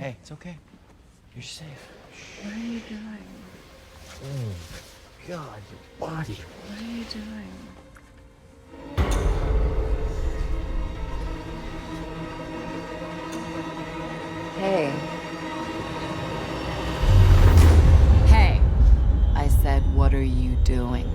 okay. It's okay. You're safe. What are you doing? Oh, God, your body. What are you doing? Hey. Hey. I said, what are you doing?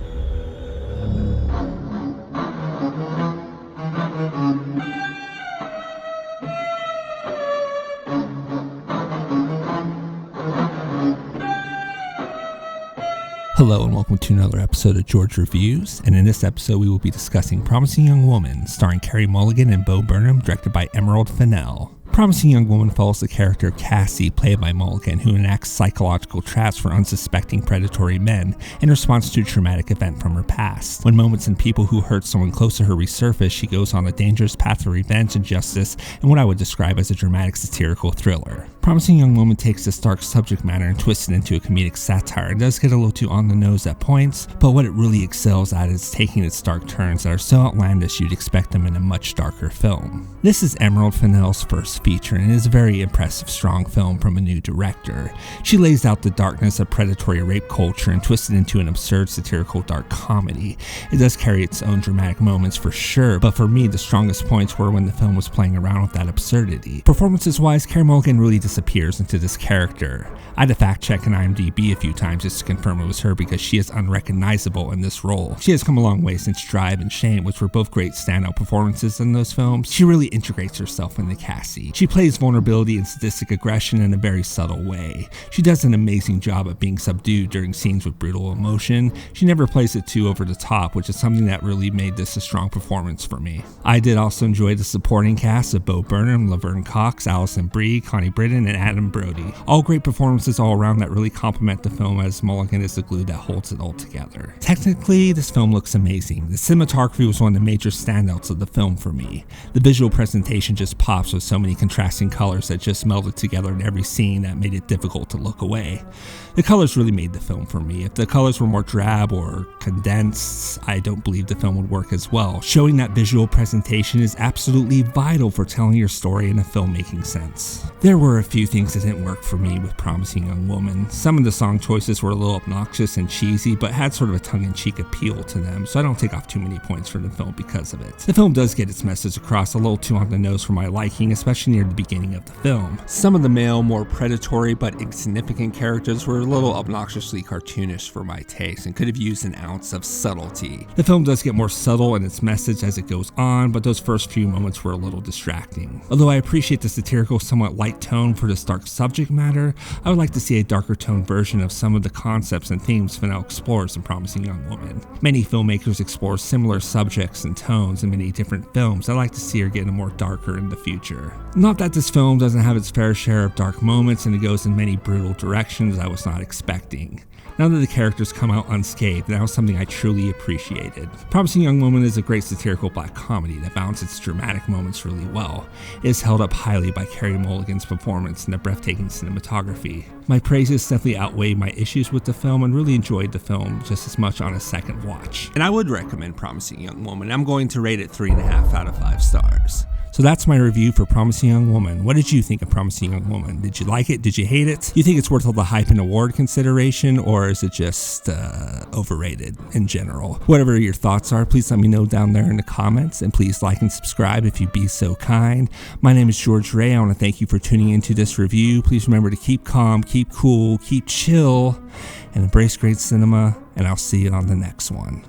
Hello and welcome to another episode of George Reviews, and in this episode we will be discussing Promising Young Woman, starring Carey, Mulligan and Burnham, directed by Fennell. Promising Young Woman follows the character Cassie, played by Mulligan, who enacts psychological traps for unsuspecting predatory men in response to a traumatic event from her past. When moments and people who hurt someone close to her resurface, she goes on a dangerous path to revenge and justice in what I would describe as a dramatic satirical thriller. Promising Young Woman takes this dark subject matter and twists it into a comedic satire. It does get a little too on the nose at points, but what it really excels at is taking its dark turns that are so outlandish you'd expect them in a much darker film. This is Fennell's first feature, and it is a very impressive, strong film from a new director. She lays out the darkness of predatory rape culture and twists it into an absurd, satirical, dark comedy. It does carry its own dramatic moments for sure, but for me, the strongest points were when the film was playing around with that absurdity. Performances-wise, Carey Mulligan really disappears into this character. I had to fact check on IMDb a few times just to confirm it was her because she is unrecognizable in this role. She has come a long way since Drive and Shame, which were both great standout performances in those films. She really integrates herself into Cassie. She plays vulnerability and sadistic aggression in a very subtle way. She does an amazing job at being subdued during scenes with brutal emotion. She never plays it too over the top, which is something that really made this a strong performance for me. I did also enjoy the supporting cast of Burnham, Laverne, Alison, Brie, Connie, Britton, and Adam Brody. All great performances all around that really complement the film, as Mulligan is the glue that holds it all together. Technically, this film looks amazing. The cinematography was one of the major standouts of the film for me. The visual presentation just pops with so many contrasting colors that just melded together in every scene that made it difficult to look away. The colors really made the film for me. If the colors were more drab or condensed, I don't believe the film would work as well. Showing that visual presentation is absolutely vital for telling your story in a filmmaking sense. There were a few things that didn't work for me with Promising Young Woman. Some of the song choices were a little obnoxious and cheesy, but had sort of a tongue-in-cheek appeal to them, so I don't take off too many points from the film because of it. The film does get its message across a little too on the nose for my liking, especially near the beginning of the film. Some of the male, more predatory but insignificant characters were a little obnoxiously cartoonish for my taste and could have used an ounce of subtlety. The film does get more subtle in its message as it goes on, but those first few moments were a little distracting. Although I appreciate the satirical, somewhat light tone for this dark subject matter, I would like to see a darker tone version of some of the concepts and themes Fennell explores in Promising Young Woman. Many filmmakers explore similar subjects and tones in many different films. I'd like to see her get more darker in the future. Not that this film doesn't have its fair share of dark moments and it goes in many brutal directions I was not expecting. None of the characters come out unscathed, and that was something I truly appreciated. Promising Young Woman is a great satirical black comedy that balances its dramatic moments really well. It is held up highly by Carey Mulligan's performance and the breathtaking cinematography. My praises definitely outweigh my issues with the film and really enjoyed the film just as much on a second watch. And I would recommend Promising Young Woman. I'm going to rate it 3.5 out of 5 stars. So that's my review for Promising Young Woman. What did you think of Promising Young Woman? Did you like it? Did you hate it? Do you think it's worth all the hype and award consideration, or is it just overrated in general? Whatever your thoughts are, please let me know down there in the comments, and please like and subscribe if you'd be so kind. My name is George Ray. I want to thank you for tuning into this review. Please remember to keep calm, keep cool, keep chill, and embrace great cinema, and I'll see you on the next one.